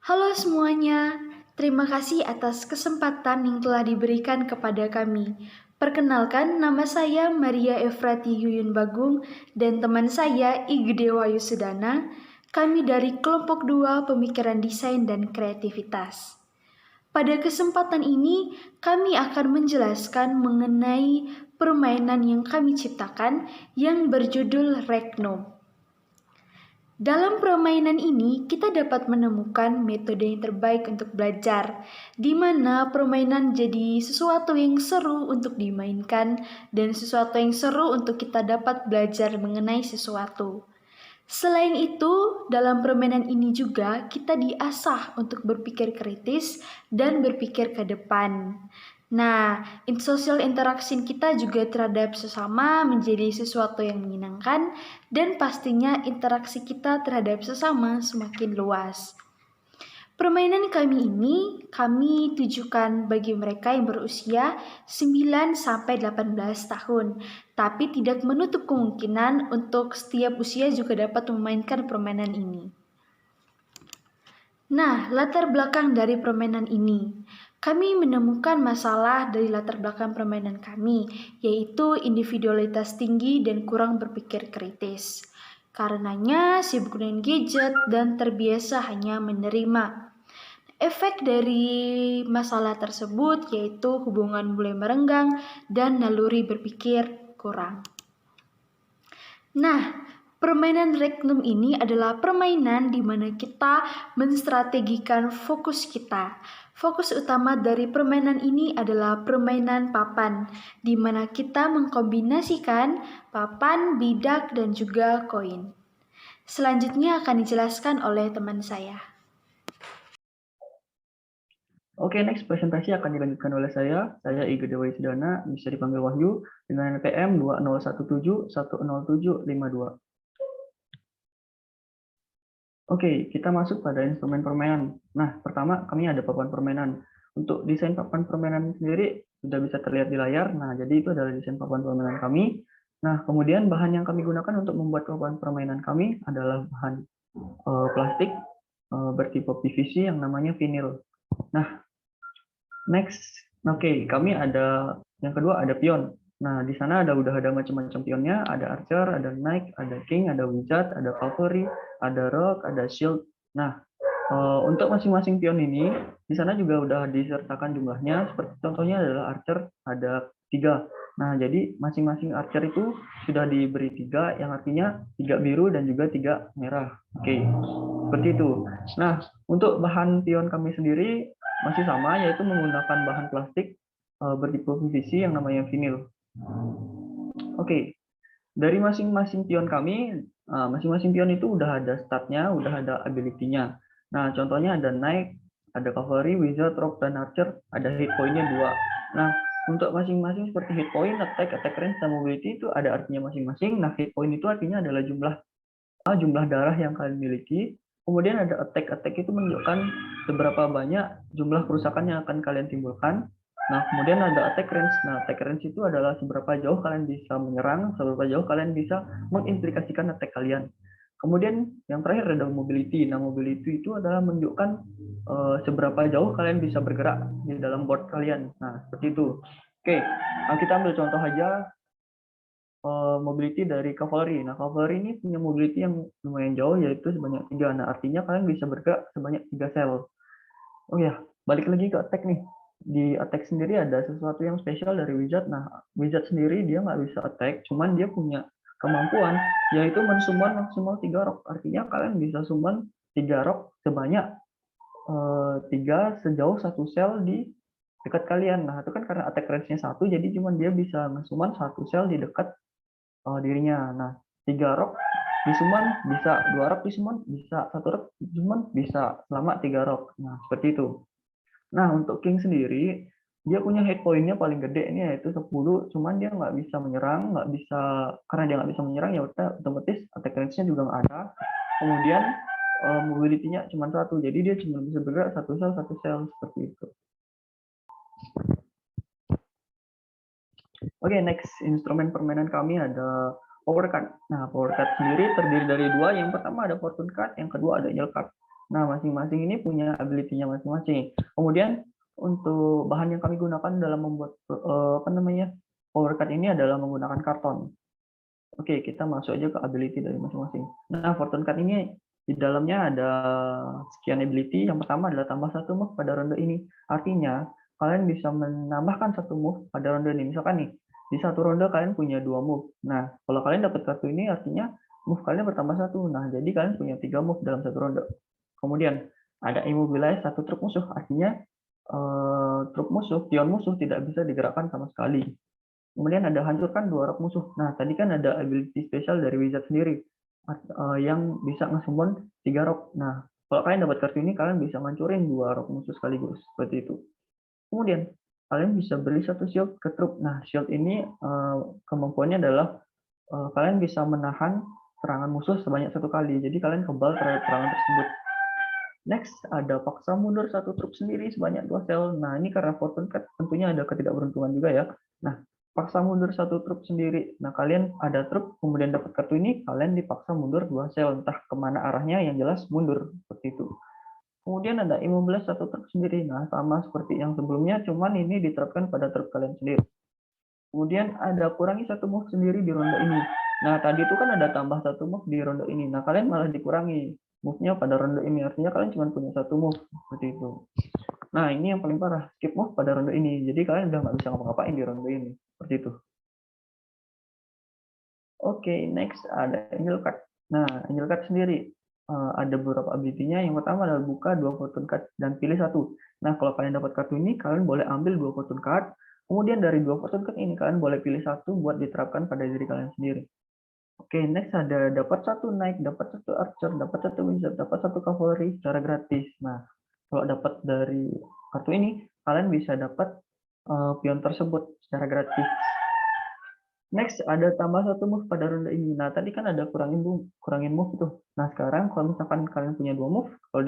Halo semuanya, terima kasih atas kesempatan yang telah diberikan kepada kami. Perkenalkan, nama saya Maria Efrati Yuyun Bagung dan teman saya Igede Wayu Sudana. Kami dari kelompok 2 Pemikiran Desain dan Kreativitas. Pada kesempatan ini, kami akan menjelaskan mengenai permainan yang kami ciptakan yang berjudul Reknom. Dalam permainan ini, kita dapat menemukan metode yang terbaik untuk belajar, di mana permainan jadi sesuatu yang seru untuk dimainkan dan sesuatu yang seru untuk kita dapat belajar mengenai sesuatu. Selain itu, dalam permainan ini juga kita diasah untuk berpikir kritis dan berpikir ke depan. Nah, social interaction kita juga terhadap sesama menjadi sesuatu yang menyenangkan dan pastinya interaksi kita terhadap sesama semakin luas. Permainan kami ini kami tujukan bagi mereka yang berusia 9 sampai 18 tahun, tapi tidak menutup kemungkinan untuk setiap usia juga dapat memainkan permainan ini. Nah, latar belakang dari permainan ini. Kami menemukan masalah dari latar belakang permainan kami, yaitu individualitas tinggi dan kurang berpikir kritis. Karenanya sibuk dengan gadget dan terbiasa hanya menerima. Efek dari masalah tersebut yaitu hubungan mulai merenggang dan naluri berpikir kurang. Nah, permainan Regnum ini adalah permainan di mana kita menstrategikan fokus kita. Fokus utama dari permainan ini adalah permainan papan, di mana kita mengkombinasikan papan, bidak, dan juga koin. Selanjutnya akan dijelaskan oleh teman saya. Oke, next presentasi akan dilanjutkan oleh saya Igede Wayu Sudana, bisa dipanggil Wahyu, dengan NPM 201710710752. Oke, kita masuk pada instrumen permainan. Nah, pertama kami ada papan permainan. Untuk desain papan permainan sendiri sudah bisa terlihat di layar. Nah, jadi itu adalah desain papan permainan kami. Nah, kemudian bahan yang kami gunakan untuk membuat papan permainan kami adalah bahan plastik bertipe PVC yang namanya vinil. Nah, next, oke, kami ada yang kedua ada pion. Nah, di sana udah ada macam-macam pionnya, ada archer, ada knight, ada king, ada wizard, ada cavalry, ada rook, ada shield. Nah, untuk masing-masing pion ini, di sana juga udah disertakan jumlahnya. Seperti contohnya adalah archer ada 3. Nah, jadi masing-masing archer itu sudah diberi 3, yang artinya 3 biru dan juga 3 merah. Oke, seperti itu. Nah, untuk bahan pion kami sendiri masih sama, yaitu menggunakan bahan plastik bertipe PVC yang namanya vinil. Oke, dari masing-masing pion kami, masing-masing pion itu udah ada statnya, udah ada ability-nya. Nah, contohnya ada knight, ada cavalry, wizard, rock, dan archer, ada hit point-nya 2. Nah, untuk masing-masing seperti hit point, attack range, dan mobility itu ada artinya masing-masing. Nah, hit point itu artinya adalah jumlah darah yang kalian miliki. Kemudian ada attack itu menunjukkan seberapa banyak jumlah kerusakan yang akan kalian timbulkan. Nah, kemudian ada attack range. Nah, attack range itu adalah seberapa jauh kalian bisa menyerang, seberapa jauh kalian bisa mengimplikasikan attack kalian. Kemudian yang terakhir ada mobility. Nah, mobility itu adalah menunjukkan seberapa jauh kalian bisa bergerak di dalam board kalian. Nah, seperti itu. Oke, kita ambil contoh aja mobility dari cavalry. Nah, cavalry ini punya mobility yang lumayan jauh, yaitu sebanyak 3. Nah, artinya kalian bisa bergerak sebanyak 3 sel. Oh ya, balik lagi ke attack nih. Di attack sendiri ada sesuatu yang spesial dari wizard. Nah, wizard sendiri dia nggak bisa attack, cuman dia punya kemampuan, yaitu mensummon maksimal 3 rock. Artinya kalian bisa summon 3 rock sebanyak 3 sejauh 1 sel di dekat kalian. Nah, itu kan karena attack range-nya 1, jadi cuman dia bisa nge-summon 1 sel di dekat dirinya. Nah, 3 rock disummon bisa, 2 rock disummon bisa, 1 rock disummon bisa selama 3 rock. Nah, seperti itu. Nah, untuk king sendiri dia punya hit point-nya paling gede ini yaitu 10, cuman dia nggak bisa menyerang, nggak bisa, karena dia nggak bisa menyerang ya udah otomatis attack range-nya juga nggak ada. Kemudian mobility-nya cuma 1, jadi dia cuma bisa bergerak 1 sel seperti itu. Oke, next instrumen permainan kami ada power card. Nah, power card sendiri terdiri dari 2. Yang pertama ada fortune card, yang kedua ada angel card. Nah, masing-masing ini punya ability-nya masing-masing. Kemudian untuk bahan yang kami gunakan dalam membuat power card ini adalah menggunakan karton. Oke, kita masuk aja ke ability dari masing-masing. Nah, fortune card ini di dalamnya ada sekian ability. Yang pertama adalah tambah satu move pada ronde ini. Artinya, kalian bisa menambahkan satu move pada ronde ini. Misalkan nih, di satu ronde kalian punya 2 move. Nah, kalau kalian dapat kartu ini artinya move kalian bertambah satu. Nah, jadi kalian punya 3 move dalam satu ronde. Kemudian, ada immobilize satu truk musuh. Artinya, truk musuh, pion musuh tidak bisa digerakkan sama sekali. Kemudian ada hancurkan 2 rok musuh. Nah, tadi kan ada ability spesial dari wizard sendiri yang bisa nge-summon 3 rok. Nah, kalau kalian dapat kartu ini, kalian bisa ngancurin 2 rok musuh sekaligus. Seperti itu. Kemudian, kalian bisa beli satu shield ke truk. Nah, shield ini kemampuannya adalah kalian bisa menahan serangan musuh sebanyak 1 kali. Jadi kalian kebal terhadap serangan tersebut. Next, ada paksa mundur satu truk sendiri sebanyak 2 sel. Nah, ini karena fortune card tentunya ada ketidakberuntungan juga ya. Nah, paksa mundur satu truk sendiri. Nah, kalian ada truk, kemudian dapat kartu ini, kalian dipaksa mundur 2 sel. Entah kemana arahnya, yang jelas mundur. Seperti itu. Kemudian ada immobilize satu truk sendiri. Nah, sama seperti yang sebelumnya, cuman ini diterapkan pada truk kalian sendiri. Kemudian ada kurangi satu move sendiri di ronde ini. Nah, tadi itu kan ada tambah satu move di ronde ini. Nah, kalian malah dikurangi move-nya pada ronde ini. Artinya kalian cuma punya satu move. Seperti itu. Nah, ini yang paling parah. Skip move pada ronde ini. Jadi kalian udah nggak bisa ngapa-ngapain di ronde ini. Seperti itu. Oke, next ada angel card. Nah, angel card sendiri ada beberapa ability-nya. Yang pertama adalah buka 2 fortune card dan pilih satu. Nah, kalau kalian dapat kartu ini, kalian boleh ambil 2 fortune card. Kemudian dari 2 fortune card ini, kalian boleh pilih satu buat diterapkan pada diri kalian sendiri. Oke, next ada dapat satu knight, dapat satu archer, dapat satu wizard, dapat satu cavalry secara gratis. Nah, kalau dapat dari kartu ini, kalian bisa dapat pion tersebut secara gratis. Next, ada tambah satu move pada ronde ini. Nah, tadi kan ada kurangin move itu. Nah, sekarang kalau misalkan kalian punya 2 move, kalau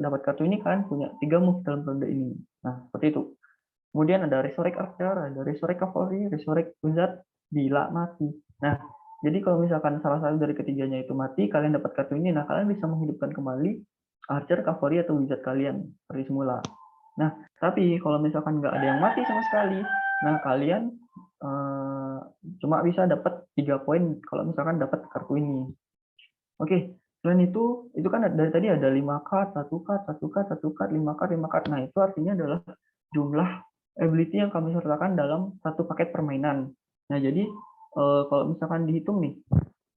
dapat kartu ini, kalian punya 3 move dalam ronde ini. Nah, seperti itu. Kemudian ada resurrect archer, ada resurrect cavalry, resurrect wizard, bila mati. Nah, jadi kalau misalkan salah satu dari ketiganya itu mati, kalian dapat kartu ini, nah kalian bisa menghidupkan kembali archer, cavalry, atau wizard kalian seperti semula. Nah, tapi kalau misalkan nggak ada yang mati sama sekali, nah kalian cuma bisa dapat 3 poin kalau misalkan dapat kartu ini. Oke, selain itu kan dari tadi ada 5 card, 1 card, 1 card, 1 card, 5 card, 5 card. Nah, itu artinya adalah jumlah ability yang kami sertakan dalam satu paket permainan. Nah, jadi kalau misalkan dihitung nih,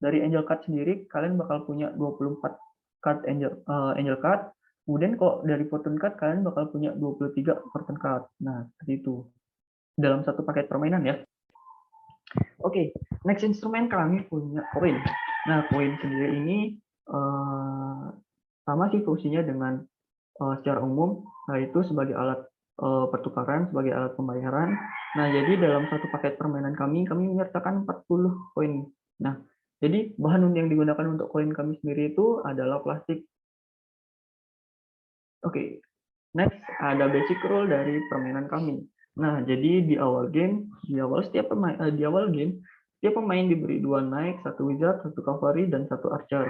dari angel card sendiri kalian bakal punya 24 card angel card. Kemudian kok dari fortune card kalian bakal punya 23 fortune card. Nah, seperti itu. Dalam satu paket permainan ya. Oke, next instrumen kami punya koin. Nah, koin sendiri ini sama sih fungsinya dengan secara umum, yaitu sebagai alat pertukaran, sebagai alat pembayaran. Nah, jadi dalam satu paket permainan kami menyertakan 40 koin. Nah, jadi bahan yang digunakan untuk koin kami sendiri itu adalah plastik. Oke, next ada basic rule dari permainan kami. Nah, jadi di awal game, di awal game, setiap pemain diberi 2 knight, 1 wizard, 1 cavalry, dan 1 archer.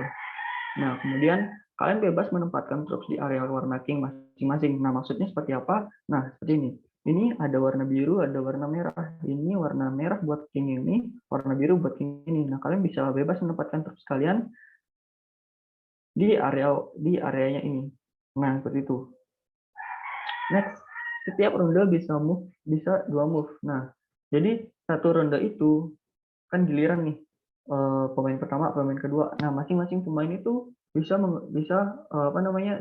Nah, kemudian kalian bebas menempatkan troops di area warna king masing-masing. Nah, maksudnya seperti apa? Nah, seperti ini. Ini ada warna biru, ada warna merah. Ini warna merah buat king ini, warna biru buat king ini. Nah, kalian bisa bebas menempatkan troops kalian di areanya ini. Nah, seperti itu. Next, setiap ronde bisa 2 move. Nah, jadi satu ronde itu kan giliran nih pemain pertama, pemain kedua. Nah, masing-masing pemain itu bisa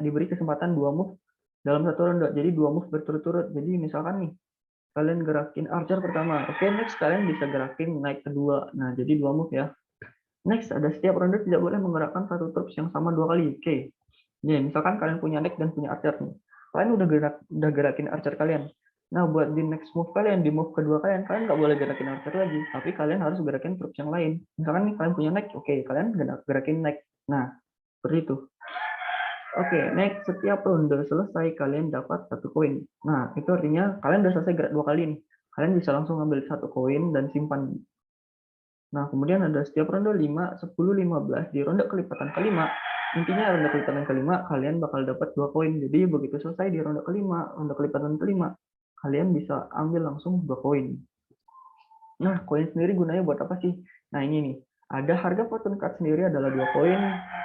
diberi kesempatan 2 move dalam satu ronde. Jadi 2 move berturut-turut. Jadi misalkan nih kalian gerakin archer pertama. Oke, next kalian bisa gerakin knight kedua. Nah, jadi 2 move ya. Next, ada setiap ronde tidak boleh menggerakkan satu troops yang sama 2 kali. Oke. Ya, misalkan kalian punya knight dan punya archer nih. Kalian udah gerakin archer kalian. Nah, buat di next move kalian, di move kedua kalian nggak boleh gerakin archer lagi, tapi kalian harus gerakin troops yang lain. Misalkan nih kalian punya knight, oke, kalian gerakin knight. Nah, seperti itu. Oke, next, setiap ronde selesai kalian dapat 1 koin. Nah, itu artinya kalian udah selesai gerak 2 kali nih. Kalian bisa langsung ambil 1 koin dan simpan. Nah, kemudian ada setiap ronde 5, 10, 15. Di ronde kelipatan kelima, intinya ronde kelipatan kelima kalian bakal dapat 2 koin. Jadi begitu selesai di ronde kelima, ronde kelipatan kelima, kalian bisa ambil langsung 2 koin. Nah, koin sendiri gunanya buat apa sih? Nah, ini nih. Ada harga fortune card sendiri adalah 2 koin,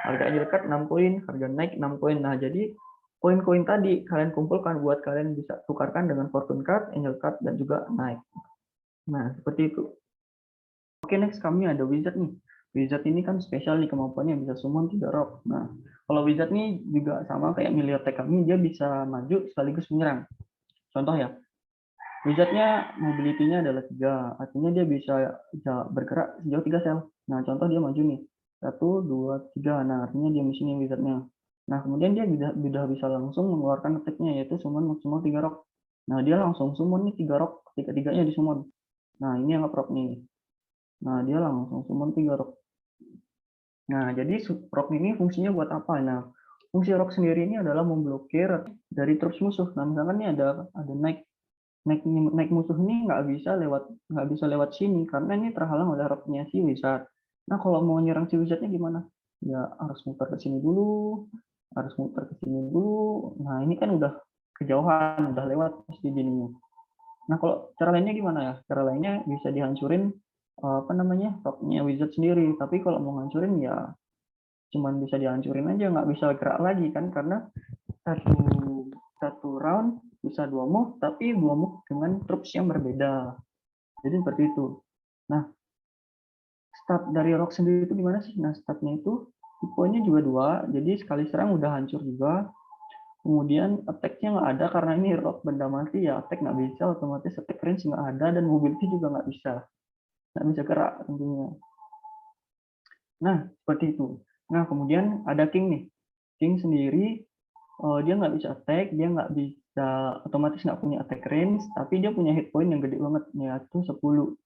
harga angel card 6 koin, harga naik 6 koin. Nah, jadi koin-koin tadi kalian kumpulkan buat kalian bisa tukarkan dengan fortune card, angel card, dan juga naik. Nah, seperti itu. Oke, next kami ada wizard nih. Wizard ini kan spesial nih kemampuannya bisa summon 3 rock. Nah, kalau wizard nih juga sama kayak Miliotech kami, dia bisa maju sekaligus menyerang. Contoh ya, wizardnya mobility-nya adalah 3, artinya dia bisa bergerak sejauh 3 sel. Nah, contoh dia maju nih, 1, 2, 3. Nah, artinya dia misi nih wizardnya. Nah, kemudian dia sudah bisa langsung mengeluarkan attack-nya, yaitu summon maksimal 3 rock. Nah, dia langsung summon nih 3 rock, ketika-tiganya disummon. Nah, ini yang nge-proc nih. Nah, dia langsung summon 3 rock. Nah, jadi rock ini fungsinya buat apa? Nah, fungsi rock sendiri ini adalah memblokir dari troops musuh. Nah, misalkan nih ada naik musuh ini nggak bisa lewat sini karena ini terhalang oleh rocknya si wizard. Nah, kalau mau nyerang si wizardnya gimana? Ya harus muter ke sini dulu, harus muter ke sini dulu. Nah, ini kan udah kejauhan, udah lewat pasti jadinya. Nah, kalau cara lainnya gimana ya? Cara lainnya bisa dihancurin rocknya wizard sendiri. Tapi kalau mau hancurin ya cuman bisa dihancurin aja, nggak bisa gerak lagi kan, karena satu round bisa 2 move, tapi 2 move dengan troops yang berbeda. Jadi seperti itu. Nah, stat dari rock sendiri itu gimana sih? Nah, statnya itu tipenya juga 2, jadi sekali serang udah hancur juga. Kemudian attack-nya nggak ada karena ini rock benda mati, ya attack nggak bisa, otomatis attack range nggak ada, dan mobility juga nggak bisa gerak tentunya. Nah, seperti itu. Nah, kemudian ada king nih. King sendiri dia nggak bisa attack, dia nggak bisa otomatis nggak punya attack range, tapi dia punya hit point yang gede banget, yaitu 10.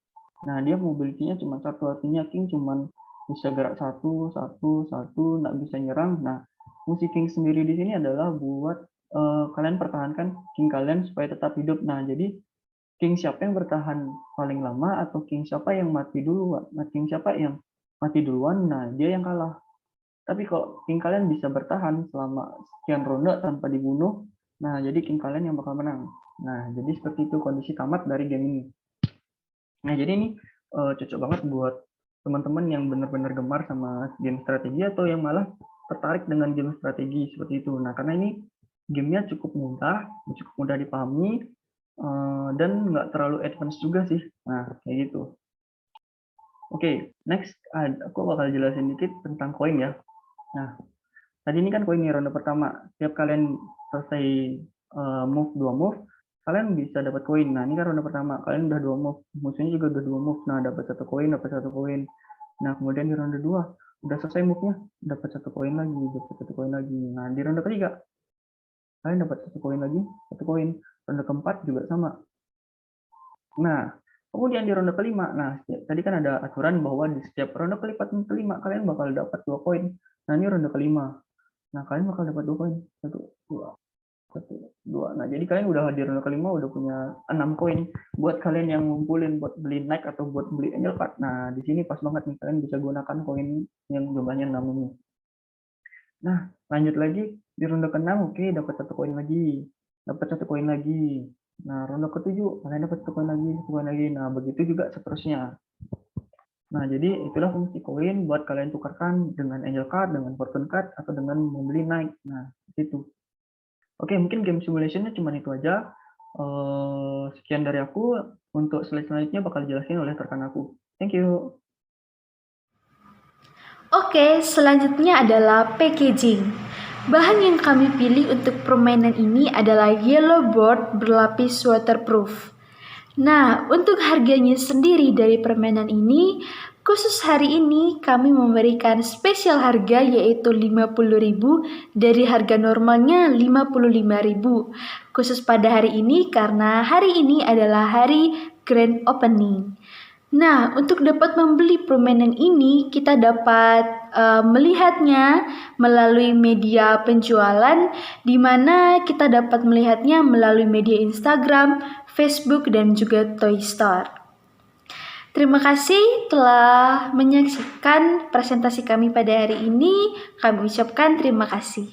Nah, dia mobility-nya cuma 1, artinya king cuma bisa gerak 1, 1, 1, nggak bisa nyerang. Nah, fungsi king sendiri di sini adalah buat kalian pertahankan king kalian supaya tetap hidup. Nah, jadi king siapa yang bertahan paling lama atau king siapa yang mati duluan, king siapa yang mati duluan, nah dia yang kalah. Tapi kalau king kalian bisa bertahan selama sekian ronde tanpa dibunuh, nah jadi king kalian yang bakal menang. Nah, jadi seperti itu kondisi tamat dari game ini. Nah, jadi ini cocok banget buat teman-teman yang benar-benar gemar sama game strategi atau yang malah tertarik dengan game strategi seperti itu. Nah, karena ini gamenya cukup mudah dipahami, dan nggak terlalu advance juga sih. Nah, kayak gitu. Oke, next aku bakal jelasin dikit tentang koin ya. Nah, tadi ini kan koin nih ronde pertama. Setiap kalian selesai move 2 move, kalian bisa dapat koin. Nah, ini kan ronde pertama, kalian udah 2 move, musuhnya juga udah 2 move. Nah, dapat 1 koin, dapat 1 koin. Nah, kemudian di ronde 2, udah selesai move-nya, dapat 1 koin lagi, dapat 1 koin lagi. Nah, di ronde ketiga, kalian dapat 1 koin lagi, 1 koin. Ronde keempat juga sama. Nah, kemudian di ronde kelima, nah tadi kan ada aturan bahwa di setiap ronde kelima kalian bakal dapat 2 koin. Nah, ini ronde kelima. Nah, kalian bakal dapat 2 koin. 1, 2, 1, 2. Nah, jadi kalian udah di ronde kelima udah punya 6 koin buat kalian yang ngumpulin buat beli naik atau buat beli angel card. Nah, di sini pas banget nih kalian bisa gunakan koin yang jumlahnya 6 ini. Nah, lanjut lagi di ronde ke-6, oke, dapat 1 koin lagi. Dapat 1 koin lagi. Nah, ronde ke-7 kalian dapat 1 koin lagi, 1 koin lagi. Nah, begitu juga seterusnya. Nah, jadi itulah fungsi koin buat kalian tukarkan dengan angel card, dengan fortune card, atau dengan membeli naik. Nah, itu. Oke, mungkin game simulationnya cuma itu aja. Sekian dari aku. Untuk slide selanjutnya bakal dijelasin oleh rekan aku. Thank you. Oke, selanjutnya adalah packaging. Bahan yang kami pilih untuk permainan ini adalah yellow board berlapis waterproof. Nah, untuk harganya sendiri dari permainan ini, khusus hari ini kami memberikan spesial harga yaitu 50.000 dari harga normalnya 55.000. Khusus pada hari ini karena hari ini adalah hari grand opening. Nah, untuk dapat membeli permainan ini, kita dapat melihatnya melalui media penjualan, di mana kita dapat melihatnya melalui media Instagram, Facebook, dan juga Toy Store. Terima kasih telah menyaksikan presentasi kami pada hari ini. Kami ucapkan terima kasih.